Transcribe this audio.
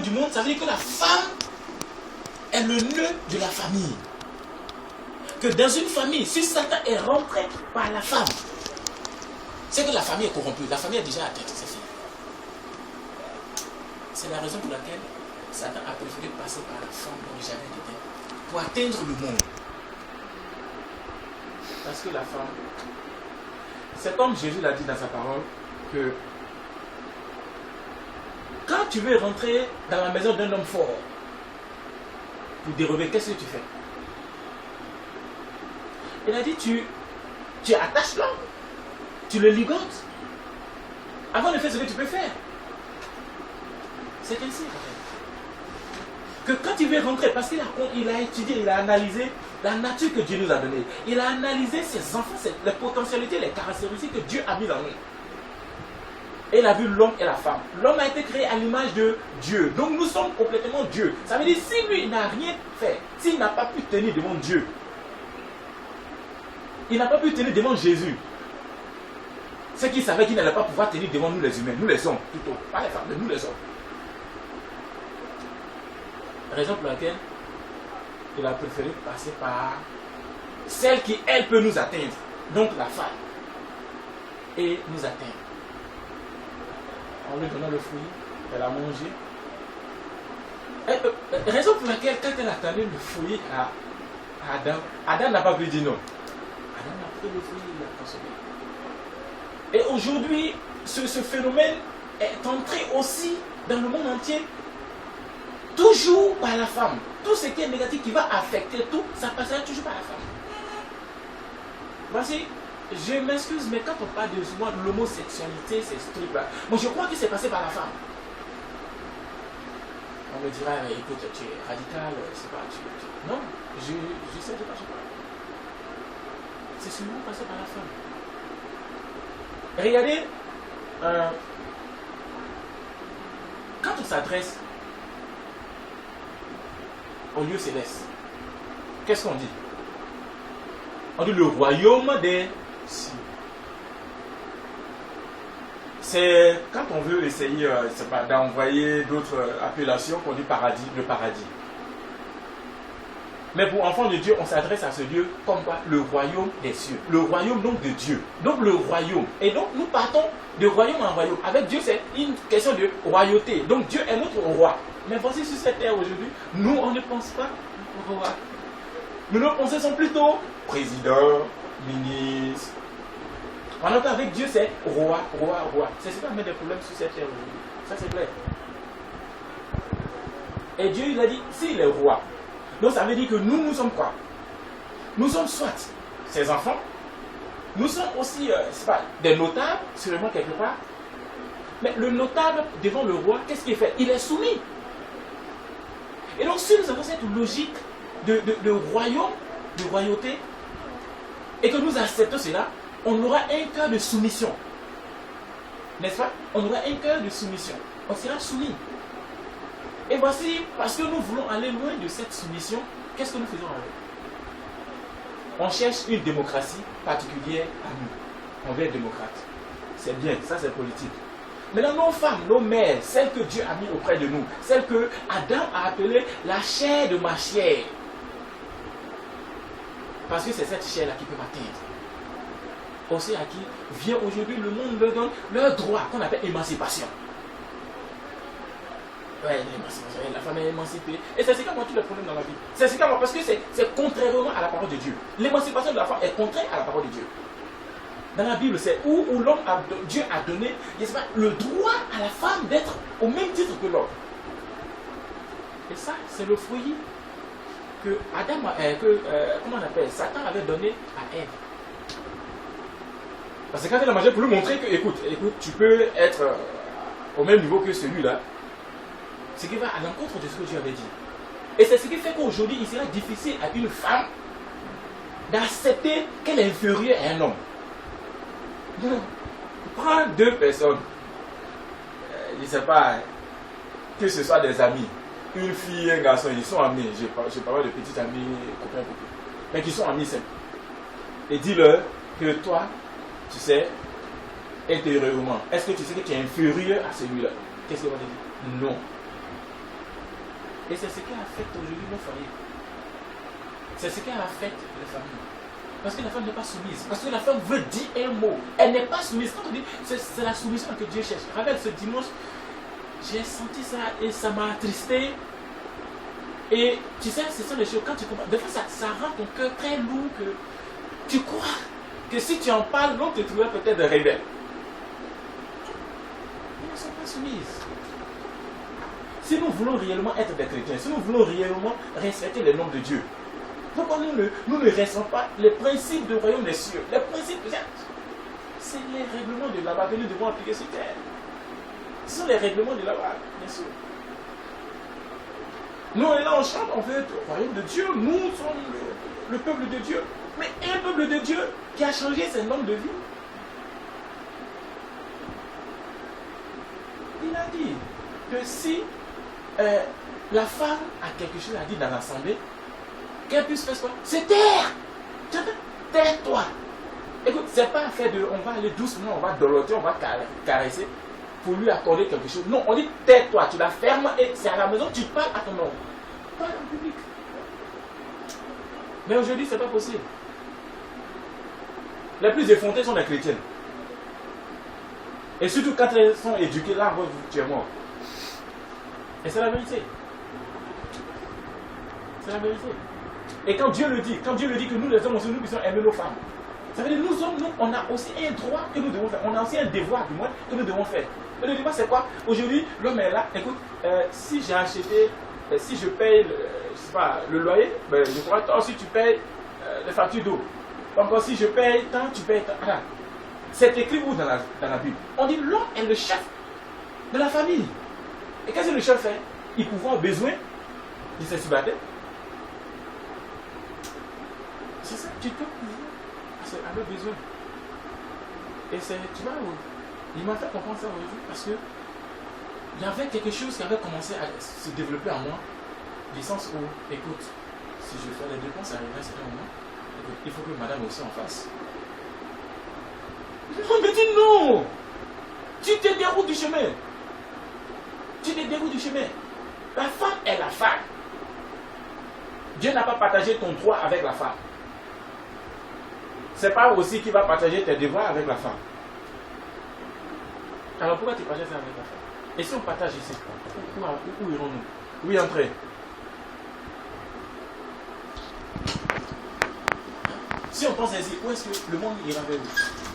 du monde, ça veut dire que la femme est le nœud de la famille. Que dans une famille, si Satan est rentré par la femme, c'est que la famille est corrompue. La famille est déjà atteinte, c'est fini. C'est la raison pour laquelle Satan a préféré passer par la femme dans le jardin d'Éden pour atteindre le monde. Parce que la femme, c'est comme Jésus l'a dit dans sa parole, que quand tu veux rentrer dans la maison d'un homme fort pour dérober, qu'est-ce que tu fais? Il a dit, tu attaches l'homme, tu le ligotes, avant de faire ce que tu peux faire. C'est ainsi, que quand il veut rentrer, parce qu'il a étudié, il a analysé la nature que Dieu nous a donnée. Il a analysé ses enfants, les potentialités, les caractéristiques que Dieu a mis dans nous. Et il a vu l'homme et la femme. L'homme a été créé à l'image de Dieu. Donc nous sommes complètement Dieu. Ça veut dire, si lui n'a rien fait, s'il n'a pas pu tenir devant Dieu, il n'a pas pu tenir devant Jésus, c'est qu'il savait qu'il n'allait pas pouvoir tenir devant nous les humains. Nous les hommes, plutôt. Pas les femmes, mais nous les hommes. Raison pour laquelle il a préféré passer par celle qui, elle, peut nous atteindre. Donc la femme. Et nous atteindre. En lui donnant le fruit, elle a mangé. Raison pour laquelle, quand elle a donné le fruit à Adam, Adam n'a pas pu dire non. Adam a pris le fruit, il l'a consommé. Et aujourd'hui, ce phénomène est entré aussi dans le monde entier. Toujours par la femme. Tout ce qui est négatif qui va affecter tout, ça passera toujours par la femme. Voici, je m'excuse, mais quand on parle de l'homosexualité, c'est ce truc-là. Moi, je crois que c'est passé par la femme. On me dira, écoute, tu es radical, c'est pas, Non, je sais de quoi je parle. C'est seulement passé par la femme. Regardez, quand on s'adresse au lieu céleste, qu'est-ce qu'on dit? On dit le royaume des cieux. C'est quand on veut essayer d'envoyer d'autres appellations qu'on dit paradis, le paradis. Mais pour enfants de Dieu, on s'adresse à ce Dieu comme quoi? Le royaume des cieux. Le royaume donc de Dieu. Donc le royaume. Et donc nous partons de royaume en royaume. Avec Dieu, c'est une question de royauté. Donc Dieu est notre roi. Mais voici sur cette terre aujourd'hui, nous on ne pense pas au roi. Nous nos pensées sont plutôt président, ministre. Alors qu'avec Dieu c'est roi, roi, roi. C'est ce qui met des problèmes sur cette terre aujourd'hui. Ça c'est clair. Et Dieu il a dit, s'il est roi, donc ça veut dire que nous sommes quoi? Nous sommes soit ses enfants, nous sommes aussi des notables, sûrement quelque part. Mais le notable devant le roi, qu'est-ce qu'il fait? Il est soumis. Et donc si nous avons cette logique de royaume, de royauté, et que nous acceptons cela, on aura un cœur de soumission. N'est-ce pas? On aura un cœur de soumission. On sera soumis. Et voici, parce que nous voulons aller loin de cette soumission, qu'est-ce que nous faisons avec? On cherche une démocratie particulière à nous. On veut être démocrate. C'est bien, ça c'est politique. Maintenant, nos femmes, nos mères, celles que Dieu a mis auprès de nous, celles que Adam a appelées la chair de ma chair. Parce que c'est cette chair-là qui peut m'atteindre. Aussi à qui vient aujourd'hui le monde leur donne leur droit qu'on appelle émancipation. Ouais, l'émancipation, la femme est émancipée. Et c'est ce qui a tous les problèmes dans la vie. C'est ce qui a parce que c'est contrairement à la parole de Dieu. L'émancipation de la femme est contraire à la parole de Dieu. Dans la Bible, c'est où Dieu a donné le droit à la femme d'être au même titre que l'homme. Et ça, c'est le fruit que comment on appelle, Satan avait donné à Ève. Parce que quand il a mangé pour lui montrer que, écoute, tu peux être au même niveau que celui-là, ce qui va à l'encontre de ce que Dieu avait dit. Et c'est ce qui fait qu'aujourd'hui, il sera difficile à une femme d'accepter qu'elle est inférieure à un homme. Non. Prends deux personnes, je ne sais pas, que ce soit des amis, une fille et un garçon, ils sont amis, je parle de petites amies, copains, mais qui sont amis simples. Et dis-leur que toi, tu sais, intérieurement, est-ce que tu sais que tu es inférieur à celui-là? Qu'est-ce qu'il va te dire? Non. Et c'est ce qui affecte aujourd'hui nos foyers. C'est ce qui affecte les familles. Parce que la femme n'est pas soumise. Parce que la femme veut dire un mot. Elle n'est pas soumise. Quand on dit, c'est la soumission que Dieu cherche. Rappelle, ce dimanche, j'ai senti ça et ça m'a attristé. Et tu sais, ce sont des choses, quand tu comprends, des fois ça rend ton cœur très lourd que tu crois que si tu en parles, l'autre te trouverait peut-être rebelle. Elles ne sont pas soumises. Si nous voulons réellement être des chrétiens, si nous voulons réellement respecter les noms de Dieu, pourquoi nous ne respectons pas les principes du royaume des cieux? Les principes, c'est les règlements de là-bas que nous devons appliquer sur terre. Ce sont les règlements de là-bas, bien sûr. Nous, et là, on chante, on veut être au royaume de Dieu. Nous sommes le peuple de Dieu. Mais un peuple de Dieu qui a changé ses normes de vie. Il a dit que si la femme a quelque chose à dire dans l'assemblée, qu'elle puisse faire quoi? C'est taire. Taire-toi. Écoute, c'est pas affaire de on va aller doucement, on va doloter, on va caresser pour lui accorder quelque chose. Non, on dit tais-toi, tu la fermes et c'est à la maison, tu parles à ton homme. Parle en public. Mais aujourd'hui, c'est pas possible. Les plus effrontés sont les chrétiennes. Et surtout quand elles sont éduquées, là, tu es mort. Et c'est la vérité. C'est la vérité. Et quand Dieu le dit que nous les hommes aussi, nous puissions aimer nos femmes, ça veut dire nous hommes, nous, on a aussi un droit que nous devons faire. On a aussi un devoir, du moins, que nous devons faire. Et le devoir, c'est quoi? Aujourd'hui, l'homme est là. Écoute, si j'ai acheté, si je paye, je sais pas, le loyer, ben, je crois que toi aussi tu payes les factures d'eau. Encore si je paye tant, tu payes tant. Voilà. C'est écrit où dans la Bible? On dit l'homme est le chef de la famille. Et qu'est-ce que le chef fait? Il pourvoit aux besoins de ses célibataires. C'est ça, tu peux pourvoir à leurs besoins. Et c'est, tu vois, il m'a fait comprendre ça aujourd'hui parce que il y avait quelque chose qui avait commencé à se développer en moi, du sens où, écoute, si je fais les dépenses, ça arriverait à un certain moment, écoute, il faut que madame aussi en fasse. Non, mais dis non! Tu te déroutes du chemin. Tu te déroutes du chemin. La femme est la femme. Dieu n'a pas partagé ton droit avec la femme. C'est pas aussi qu'il va partager tes devoirs avec la femme. Alors pourquoi tu partages ça avec la femme? Et si on partage ici, où irons-nous? Oui, entrez. Si on pense ainsi, où est-ce que le monde ira vers vous?